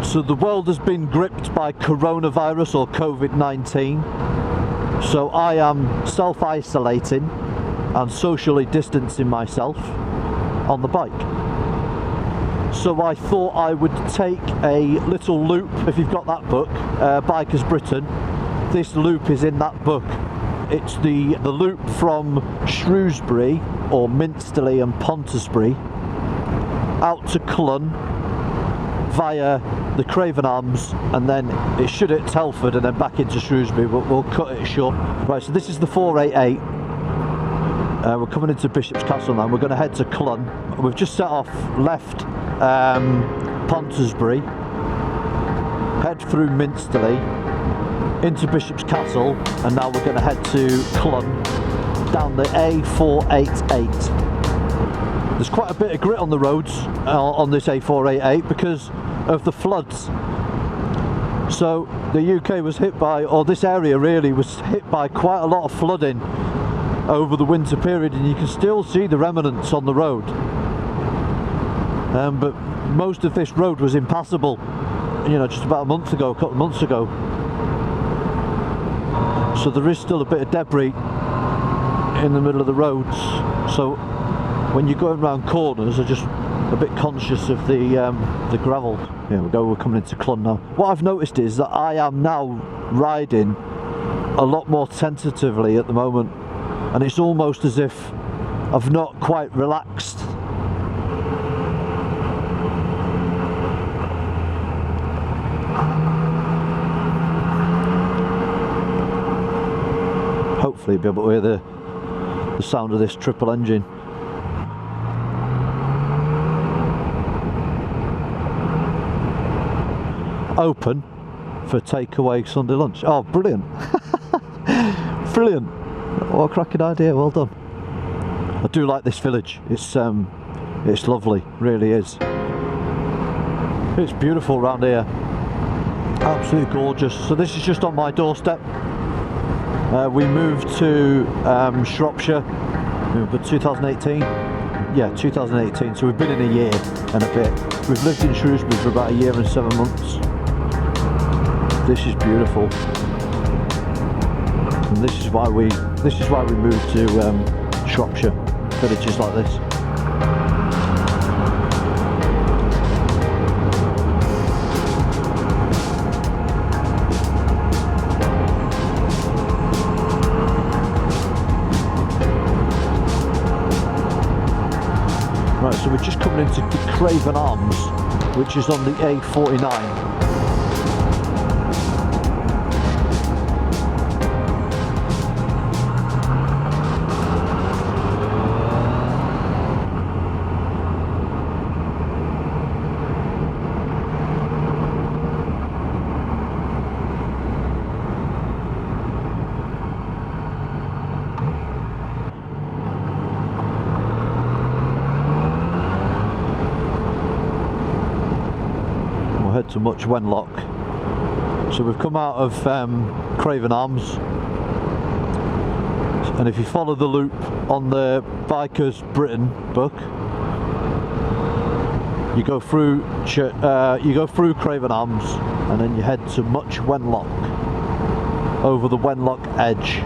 So the world has been gripped by coronavirus or COVID-19. So I am self-isolating and socially distancing myself on the bike. So I thought I would take a little loop. If you've got that book, Bikers Britain, this loop is in that book. It's the loop from Shrewsbury or Minsterley and Pontesbury out to Clun via the Craven Arms, and then it should hit Telford and then back into Shrewsbury, but we'll cut it short. Right, so this is the 488. We're coming into Bishop's Castle now. We're going to head to Clun. We've just set off, left Pontesbury, head through Minsterley into Bishop's Castle, and now we're going to head to Clun down the A488. There's quite a bit of grit on the roads on this A488 because of the floods. So the UK was hit by, or this area really was hit by quite a lot of flooding over the winter period, and you can still see the remnants on the road. But most of this road was impassable, you know, just about a month ago, a couple of months ago. So there is still a bit of debris in the middle of the roads. So when you're going around corners, are just a bit conscious of the gravel. Here we go, we're coming into Clun now. What I've noticed is that I am now riding a lot more tentatively at the moment, and it's almost as if I've not quite relaxed. Hopefully you'll be able to hear the sound of this triple engine. Open for takeaway Sunday lunch. Oh, brilliant. Brilliant. What a cracking idea, well done. I do like this village. It's lovely, really is. It's beautiful around here. Absolutely gorgeous. So this is just on my doorstep. We moved to Shropshire, but 2018. Yeah, 2018. So we've been in a year and a bit. We've lived in Shrewsbury for about a year and 7 months. This is beautiful, and this is why we moved to Shropshire, villages like this. Right, so we're just coming into the Craven Arms, which is on the A49. Head to Much Wenlock. So we've come out of Craven Arms, and if you follow the loop on the Bikers Britain book, you go through Craven Arms, and then you head to Much Wenlock over the Wenlock Edge.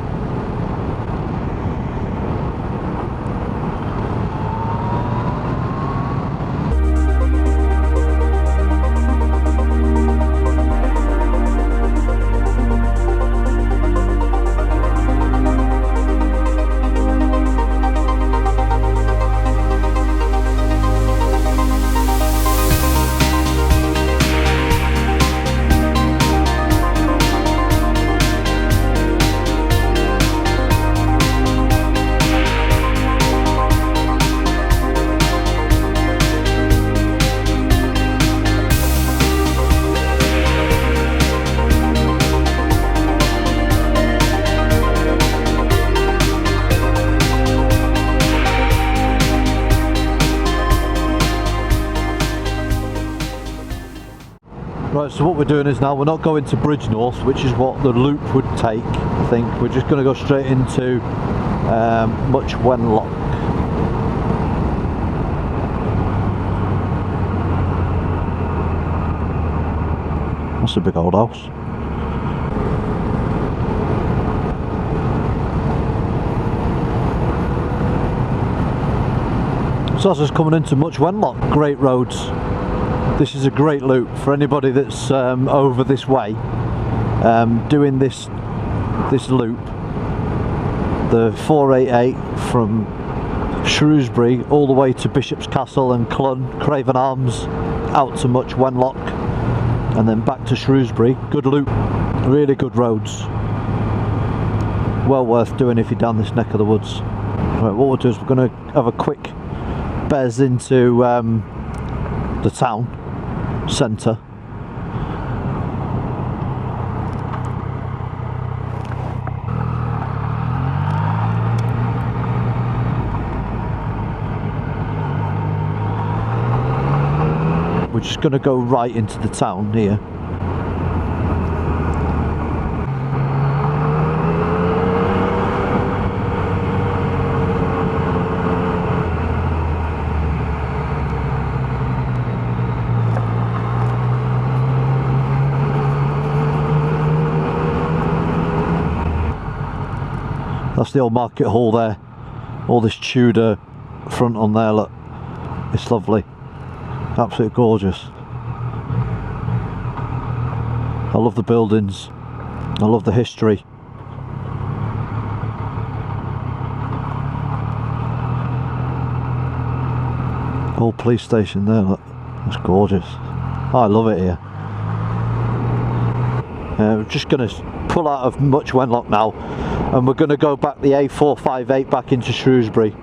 Right, so what we're doing is now we're not going to Bridgnorth, which is what the loop would take, I think. We're just going to go straight into Much Wenlock. It's a big old house. So as I was coming into Much Wenlock, great roads. This is a great loop for anybody that's over this way, doing this loop. The 488 from Shrewsbury all the way to Bishop's Castle and Clun, Craven Arms, out to Much Wenlock, and then back to Shrewsbury. Good loop, really good roads. Well worth doing if you're down this neck of the woods. Right, what we'll do is we're going to have a quick bez into the town centre. We're just going to go right into the town here. That's the old market hall there. All this Tudor front on there, look. It's lovely. Absolutely gorgeous. I love the buildings. I love the history. Old police station there, look. That's gorgeous. Oh, I love it here. We're just going to pull out of Much Wenlock now, and we're going to go back the A458 back into Shrewsbury.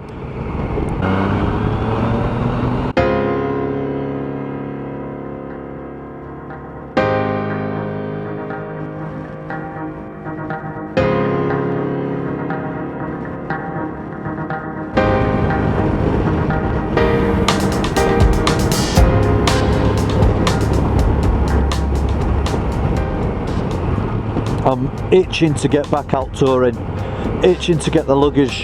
I'm itching to get back out touring, itching to get the luggage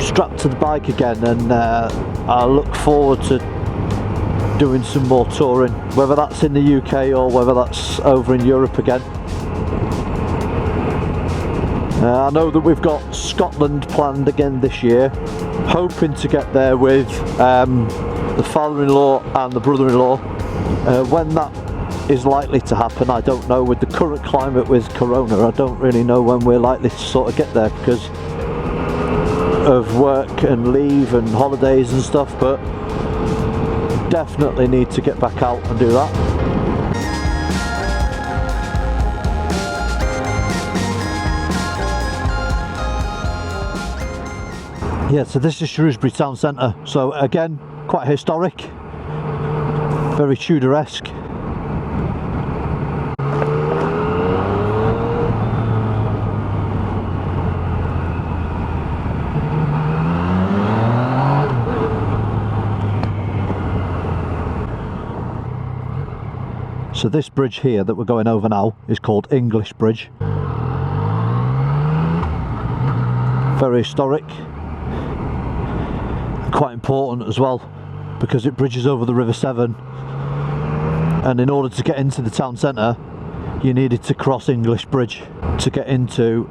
strapped to the bike again, and I look forward to doing some more touring, whether that's in the UK or whether that's over in Europe again. I know that we've got Scotland planned again this year, hoping to get there with the father-in-law and the brother-in-law. When that is likely to happen, I don't know. With the current climate with Corona, I don't really know when we're likely to sort of get there because of work and leave and holidays and stuff, but definitely need to get back out and do that. Yeah, so this is Shrewsbury town centre, so again quite historic, very Tudor-esque. So this bridge here that we're going over now is called English Bridge. Very historic, quite important as well because it bridges over the River Severn, and in order to get into the town centre you needed to cross English Bridge to get into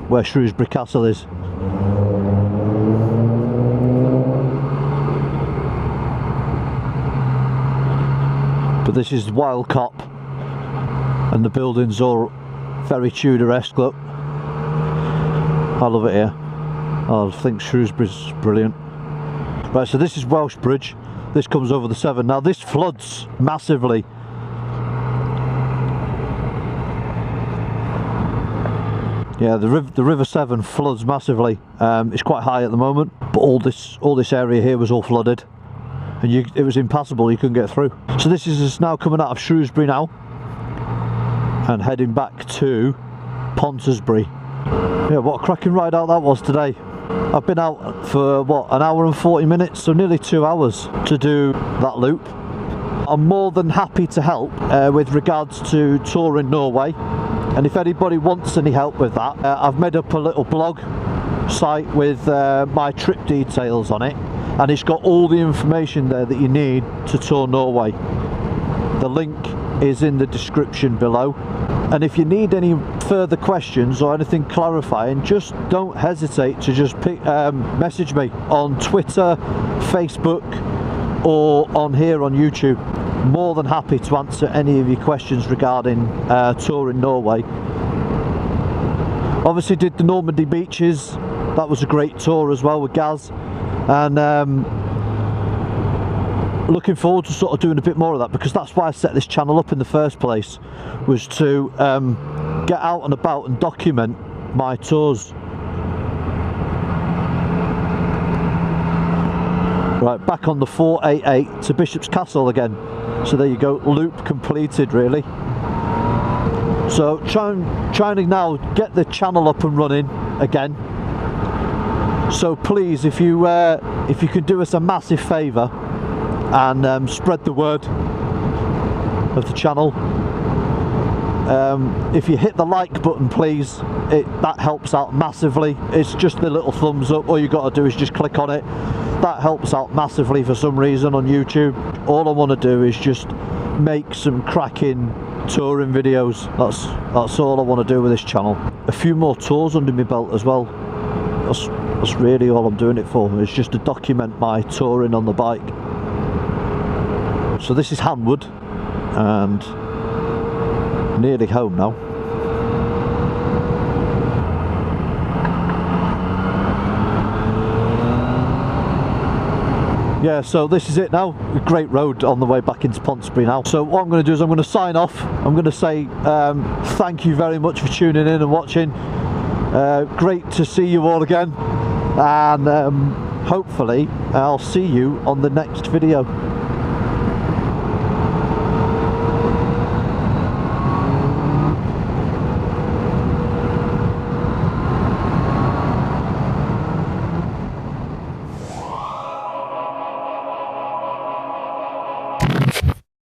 where Shrewsbury Castle is. But this is Wild Cop, and the buildings are very Tudor-esque, look. I love it here. I think Shrewsbury's brilliant. Right, so this is Welsh Bridge. This comes over the Severn. Now this floods massively. Yeah, the River Severn floods massively. It's quite high at the moment, but all this area here was all flooded. And it was impassable, you couldn't get through. So this is us now coming out of Shrewsbury now and heading back to Pontersbury. Yeah, what a cracking ride out that was today. I've been out for what, an hour and 40 minutes, so nearly 2 hours to do that loop. I'm more than happy to help with regards to touring Norway, and if anybody wants any help with that, I've made up a little blog site with my trip details on it, and it's got all the information there that you need to tour Norway. The link is in the description below. And if you need any further questions or anything clarifying, just don't hesitate to just message me on Twitter, Facebook, or on here on YouTube. More than happy to answer any of your questions regarding touring Norway. Obviously did the Normandy beaches, that was a great tour as well with Gaz, and looking forward to sort of doing a bit more of that, because that's why I set this channel up in the first place, was to get out and about and document my tours. Right, back on the 488 to Bishop's Castle again. So there you go, loop completed really. So trying to now get the channel up and running again. So please, if you could do us a massive favour and spread the word of the channel. If you hit the like button, please, that helps out massively. It's just the little thumbs up, all you got to do is just click on it. That helps out massively for some reason on YouTube. All I want to do is just make some cracking touring videos. That's all I want to do with this channel. A few more tours under my belt as well. That's really all I'm doing it for, is just to document my touring on the bike. So this is Hanwood, and nearly home now. Yeah, so this is it now. A great road on the way back into Pontesbury now. So what I'm going to do is I'm going to sign off. I'm going to say thank you very much for tuning in and watching. Great to see you all again, and hopefully I'll see you on the next video.